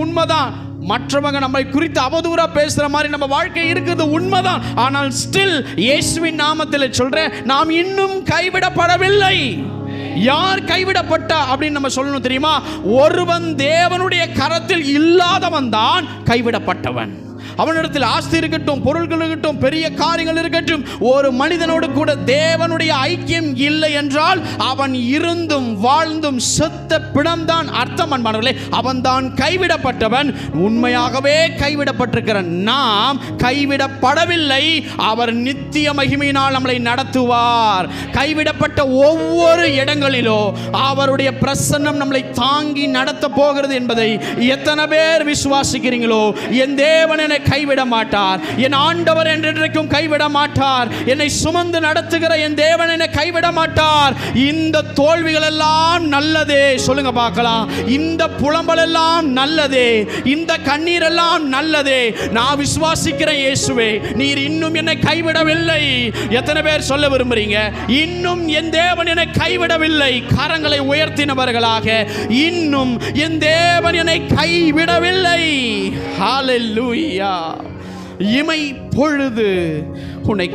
உண்மைதான். மற்றவங்க நம்மை குறித்து அவதூறா பேசுற மாதிரி நம்ம வாழ்க்கை இருக்குது, உண்மைதான். ஆனால் ஸ்டில் இயேசுவின் நாமத்தில் சொல்றேன், நாம் இன்னும் கைவிடப்படவில்லை. யார் கைவிடப்பட்டா அப்படின்னு நம்ம சொல்லணும் தெரியுமா? ஒருவன் தேவனுடைய கரத்தில் இல்லாதவன் தான் கைவிடப்பட்டவன். அவனிடத்தில் ஆஸ்தி இருக்கட்டும், பொருள்கள் இருக்கட்டும், பெரிய காரியங்கள் இருக்கட்டும், ஒரு மனிதனோடு கூட தேவனுடைய ஐக்கியம் இல்லை என்றால் அவன் இருந்தும் வாழ்ந்தும் செத்த பிணம்தான் அர்த்தம் அன்பானவர்களே. அவன்தான் கைவிடப்பட்டவன். உண்மையாகவே கைவிடப்பட்டிருக்கிற நாம் கைவிடப்படவில்லை. அவர் நித்திய மகிமையினால் நம்மளை நடத்துவார். கைவிடப்பட்ட ஒவ்வொரு இடங்களிலோ அவருடைய பிரசன்னம் நம்மளை தாங்கி நடத்த போகிறது என்பதை எத்தனை பேர் விசுவாசிக்கிறீங்களோ? என் தேவன் என்னை கைவிட மாட்டார், என் ஆண்டவர் என்றைக்கும் கைவிட மாட்டார், என்னை சுமந்து நடத்துகிற என் தேவன் என்னை கைவிட மாட்டார். இந்த தோல்விகள் எல்லாம் நல்லதே, சொல்லுங்க பார்க்கலாம். இந்த புலம்பல் எல்லாம் நல்லதே, இந்த கண்ணீர் எல்லாம் நல்லதே. நான் விசுவாசிக்கிறேன் இயேசுவே, நீர் இன்னும் என்னை கைவிடவில்லை. எத்தனை பேர் சொல்ல விரும்புறீங்க? இன்னும் என் தேவன் என்னை கைவிடவில்லை. கரங்களை உயர்த்தினவர்களாக, இன்னும் என் தேவன் என்னை கைவிடவில்லை. ஹல்லேலூயா. இமை பொழுது உன்னை